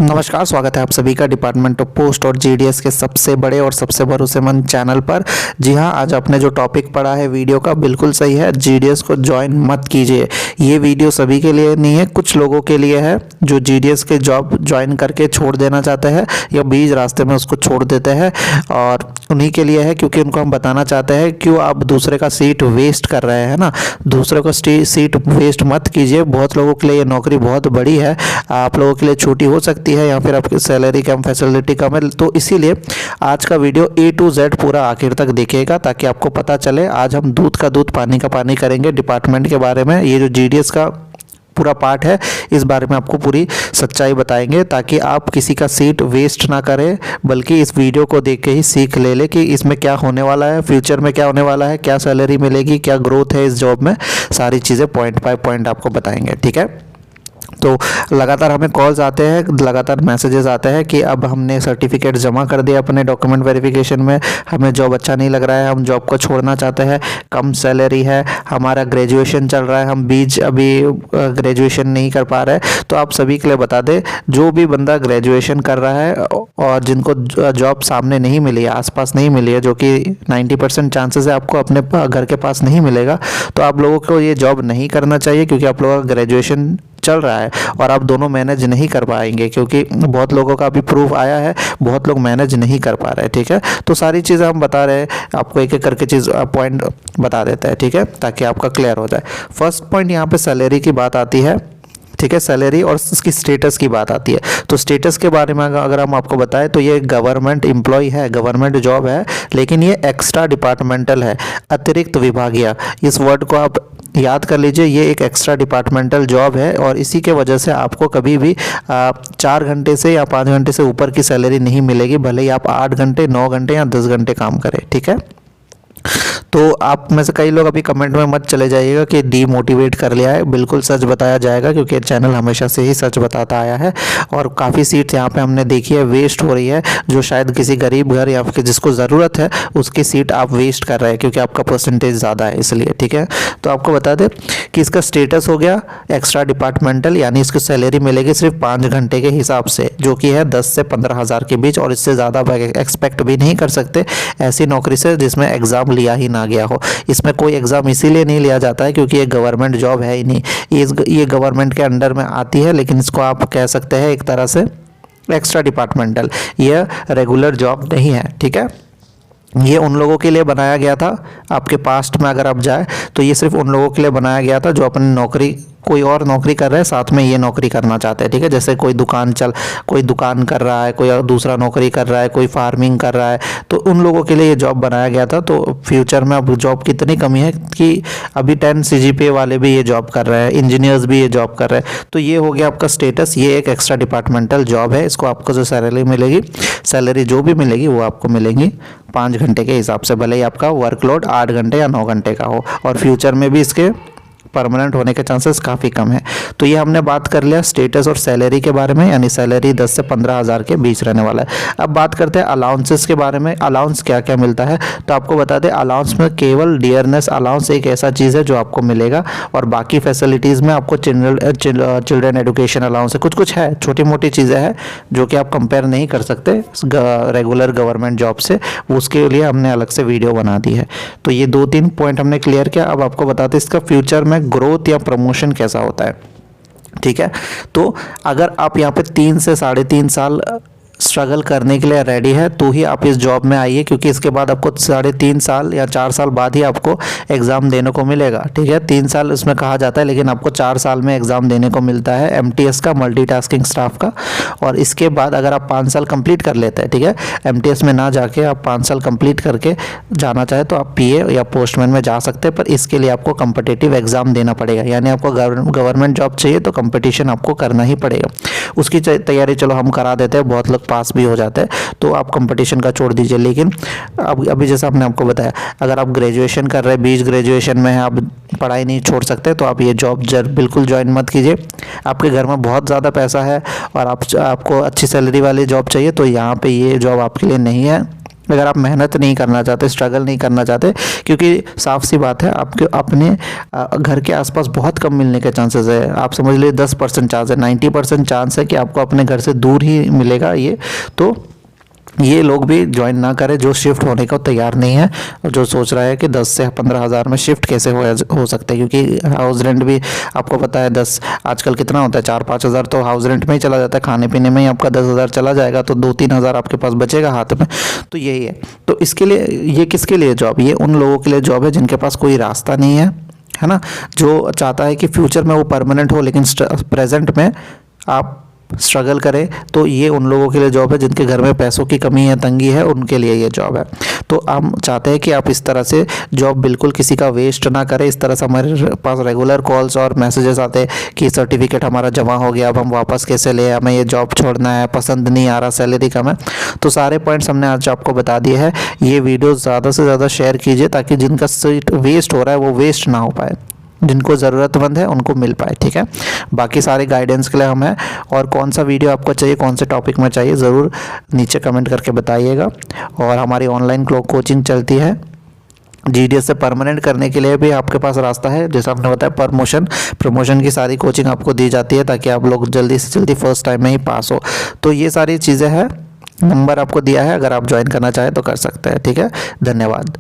नमस्कार, स्वागत है आप सभी का डिपार्टमेंट ऑफ पोस्ट और जीडीएस के सबसे बड़े और सबसे भरोसेमंद चैनल पर। जी हां, आज आपने जो टॉपिक पढ़ा है वीडियो का बिल्कुल सही है। जीडीएस को ज्वाइन मत कीजिए। ये वीडियो सभी के लिए नहीं है, कुछ लोगों के लिए है जो जीडीएस के जॉब ज्वाइन करके छोड़ देना चाहते हैं या बीच रास्ते में उसको छोड़ देते हैं, और उन्हीं के लिए है क्योंकि उनको हम बताना चाहते हैं क्यों आप दूसरे का सीट वेस्ट कर रहे हैं ना। दूसरे को सीट वेस्ट मत कीजिए। बहुत लोगों के लिए ये नौकरी बहुत बड़ी है, आप लोगों के लिए छोटी हो सकती है या फिर आपकी सैलरी कम, फैसिलिटी कम है। तो इसीलिए आज का वीडियो A to Z पूरा आखिर तक देखिएगा ताकि आपको पता चले। आज हम दूध का दूध पानी का पानी करेंगे डिपार्टमेंट के बारे में। ये जो जीडीएस का पूरा पार्ट है इस बारे में आपको पूरी सच्चाई बताएंगे ताकि आप किसी का सीट वेस्ट ना करें, बल्कि इस वीडियो को देख के ही सीख ले कि इसमें क्या होने वाला है, फ्यूचर में क्या होने वाला है, क्या सैलरी मिलेगी, क्या ग्रोथ है इस जॉब में। सारी चीज़ें पॉइंट बाय पॉइंट आपको बताएंगे, ठीक है। तो लगातार हमें कॉल्स आते हैं, लगातार मैसेजेस आते हैं कि अब हमने सर्टिफिकेट जमा कर दिया अपने डॉक्यूमेंट वेरिफिकेशन में, हमें जॉब अच्छा नहीं लग रहा है, हम जॉब को छोड़ना चाहते हैं, कम सैलरी है, हमारा ग्रेजुएशन चल रहा है, हम अभी ग्रेजुएशन नहीं कर पा रहे। तो आप सभी के लिए बता दें, जो भी बंदा ग्रेजुएशन कर रहा है और जिनको जॉब सामने नहीं मिली है, आसपास नहीं मिली है, जो कि 90% चांसेस है आपको अपने घर के पास नहीं मिलेगा, तो आप लोगों को ये जॉब नहीं करना चाहिए क्योंकि आप लोगों का ग्रेजुएशन चल रहा है और आप दोनों मैनेज नहीं कर पाएंगे, क्योंकि बहुत लोगों का अभी प्रूफ आया है, बहुत लोग मैनेज नहीं कर पा रहे हैं, ठीक है। तो सारी चीज़ें हम बता रहे हैं आपको, एक एक करके चीज़ पॉइंट बता देते हैं, ठीक है, ताकि आपका क्लियर हो जाए। फर्स्ट पॉइंट यहाँ पे सैलरी की बात आती है, ठीक है, सैलरी और उसकी स्टेटस की बात आती है। तो स्टेटस के बारे में अगर हम आपको बताएं तो ये गवर्नमेंट एम्प्लॉय है, गवर्नमेंट जॉब है, लेकिन ये एक्स्ट्रा डिपार्टमेंटल है, अतिरिक्त विभागीय। इस वर्ड को आप याद कर लीजिए, ये एक एक्स्ट्रा डिपार्टमेंटल जॉब है और इसी के वजह से आपको कभी भी 4 घंटे से या 5 घंटे से ऊपर की सैलरी नहीं मिलेगी, भले ही आप 8 घंटे, 9 घंटे या 10 घंटे काम करें, ठीक है। तो आप में से कई लोग अभी कमेंट में मत चले जाइएगा कि डीमोटिवेट कर लिया है, बिल्कुल सच बताया जाएगा क्योंकि चैनल हमेशा से ही सच बताता आया है। और काफ़ी सीट्स यहाँ पे हमने देखी है वेस्ट हो रही है, जो शायद किसी गरीब घर या फिर जिसको ज़रूरत है उसकी सीट आप वेस्ट कर रहे हैं क्योंकि आपका परसेंटेज ज़्यादा है, इसलिए, ठीक है। तो आपको बता दें कि इसका स्टेटस हो गया एक्स्ट्रा डिपार्टमेंटल, यानी इसकी सैलरी मिलेगी सिर्फ 5 घंटे के हिसाब से, जो कि है 10 से 15 हज़ार के बीच, और इससे ज़्यादा एक्सपेक्ट भी नहीं कर सकते ऐसी नौकरी से जिसमें एग्ज़ाम लिया ही ना गया हो। इसमें कोई एग्ज़ाम इसीलिए नहीं लिया जाता है क्योंकि ये गवर्नमेंट जॉब है ही नहीं, ये गवर्नमेंट के अंडर में आती है, लेकिन इसको आप कह सकते हैं एक तरह से एक्स्ट्रा डिपार्टमेंटल, ये रेगुलर जॉब नहीं है, ठीक है। ये उन लोगों के लिए बनाया गया था, आपके पास्ट में अगर आप जाए तो ये सिर्फ उन लोगों के लिए बनाया गया था जो अपनी नौकरी, कोई और नौकरी कर रहे हैं साथ में ये नौकरी करना चाहते हैं, ठीक है। जैसे कोई दुकान कर रहा है, कोई दूसरा नौकरी कर रहा है, कोई फार्मिंग कर रहा है, तो उन लोगों के लिए ये जॉब बनाया गया था। तो फ्यूचर में अब जॉब की इतनी कमी है कि अभी 10 CGPA वाले भी ये जॉब कर रहे हैं, इंजीनियर्स भी ये जॉब कर रहे हैं। तो ये हो गया आपका स्टेटस, ये एक एक्स्ट्रा डिपार्टमेंटल जॉब है। इसको आपको जो सैलरी मिलेगी, सैलरी जो भी मिलेगी वो आपको मिलेगी 5 घंटे के हिसाब से, भले ही आपका वर्कलोड 8 घंटे या 9 घंटे का हो, और फ्यूचर में भी इसके परमानेंट होने के चांसेस काफ़ी कम है। तो ये हमने बात कर लिया स्टेटस और सैलरी के बारे में, यानी सैलरी 10 से 15 हज़ार के बीच रहने वाला है। अब बात करते हैं अलाउंसेस के बारे में, अलाउंस क्या क्या मिलता है। तो आपको बता दें, अलाउंस में केवल डियरनेस अलाउंस एक ऐसा चीज़ है जो आपको मिलेगा, और बाकी फैसिलिटीज़ में आपको चिल्ड्रन एजुकेशन अलाउंस है, कुछ है, छोटी मोटी चीज़ें हैं जो कि आप कंपेयर नहीं कर सकते रेगुलर गवर्नमेंट जॉब से, उसके लिए हमने अलग से वीडियो बना दी है। तो ये 2-3 पॉइंट हमने क्लियर किया। अब आपको बताते हैं इसका फ्यूचर में ग्रोथ या प्रमोशन कैसा होता है, ठीक है। तो अगर आप यहाँ पे 3 से 3.5 साल स्ट्रगल करने के लिए रेडी है तो ही आप इस जॉब में आइए, क्योंकि इसके बाद आपको 3.5 साल या 4 साल बाद ही आपको एग्ज़ाम देने को मिलेगा, ठीक है। 3 साल इसमें कहा जाता है, लेकिन आपको 4 साल में एग्ज़ाम देने को मिलता है MTS का, मल्टीटास्किंग स्टाफ का। और इसके बाद अगर आप 5 साल कंप्लीट कर लेते हैं, ठीक है, MTS में ना जाके आप 5 साल कंप्लीट करके जाना चाहे तो आप PA या पोस्टमैन में जा सकते हैं, पर इसके लिए आपको कम्पिटिटिव एग्ज़ाम देना पड़ेगा, यानी आपको गवर्नमेंट जॉब चाहिए तो कंपटीशन आपको करना ही पड़ेगा। उसकी तैयारी चलो हम करा देते हैं, बहुत लोग पास भी हो जाते हैं, तो आप कंपटीशन का छोड़ दीजिए। लेकिन अभी जैसा आपने आपको बताया, अगर आप ग्रेजुएशन कर रहे हैं, बीच ग्रेजुएशन में है, आप पढ़ाई नहीं छोड़ सकते, तो आप ये जॉब बिल्कुल ज्वाइन मत कीजिए। आपके घर में बहुत ज़्यादा पैसा है और आपको अच्छी सैलरी वाली जॉब चाहिए तो यहाँ पे ये जॉब आपके लिए नहीं है। अगर आप मेहनत नहीं करना चाहते, स्ट्रगल नहीं करना चाहते, क्योंकि साफ सी बात है आपके अपने घर के आसपास बहुत कम मिलने के चांसेस है। आप समझ लीजिए 10% चांस है, 90% चांस है कि आपको अपने घर से दूर ही मिलेगा ये। तो ये लोग भी ज्वाइन ना करें जो शिफ्ट होने को तैयार नहीं है, और जो सोच रहा है कि 10 से 15 हज़ार में शिफ्ट कैसे हो सकते हैं, क्योंकि हाउस रेंट भी आपको पता है 10 आजकल कितना होता है, 4-5 हज़ार तो हाउस रेंट में ही चला जाता है, खाने पीने में ही आपका 10 हज़ार चला जाएगा, तो 2-3 हज़ार आपके पास बचेगा हाथ में। तो यही है। तो इसके लिए ये किसके लिए जॉब, ये उन लोगों के लिए जॉब है जिनके पास कोई रास्ता नहीं है ना, जो चाहता है कि फ्यूचर में वो परमानेंट हो लेकिन प्रेजेंट में आप स्ट्रगल करें। तो ये उन लोगों के लिए जॉब है जिनके घर में पैसों की कमी है, तंगी है, उनके लिए ये जॉब है। तो हम चाहते हैं कि आप इस तरह से जॉब बिल्कुल किसी का वेस्ट ना करें। इस तरह से हमारे पास रेगुलर कॉल्स और मैसेजेस आते हैं कि सर्टिफिकेट हमारा जमा हो गया, अब हम वापस कैसे ले, हमें ये जॉब छोड़ना है, पसंद नहीं आ रहा, सैलरी कम है। तो सारे पॉइंट्स हमने आज आपको बता दिए हैं। ये वीडियो ज़्यादा से ज़्यादा शेयर कीजिए ताकि जिनका सीट वेस्ट हो रहा है वो वेस्ट ना हो पाए, जिनको ज़रूरतमंद है उनको मिल पाए, ठीक है। बाकी सारे गाइडेंस के लिए हम हैं, और कौन सा वीडियो आपको चाहिए, कौन से टॉपिक में चाहिए, ज़रूर नीचे कमेंट करके बताइएगा। और हमारी ऑनलाइन कोचिंग चलती है, जीडीएस से परमानेंट करने के लिए भी आपके पास रास्ता है। जैसा आपने बताया प्रमोशन की सारी कोचिंग आपको दी जाती है ताकि आप लोग जल्दी से जल्दी फर्स्ट टाइम में ही पास हो। तो ये सारी चीज़ें हैं, नंबर आपको दिया है, अगर आप ज्वाइन करना चाहें तो कर सकते हैं, ठीक है। धन्यवाद।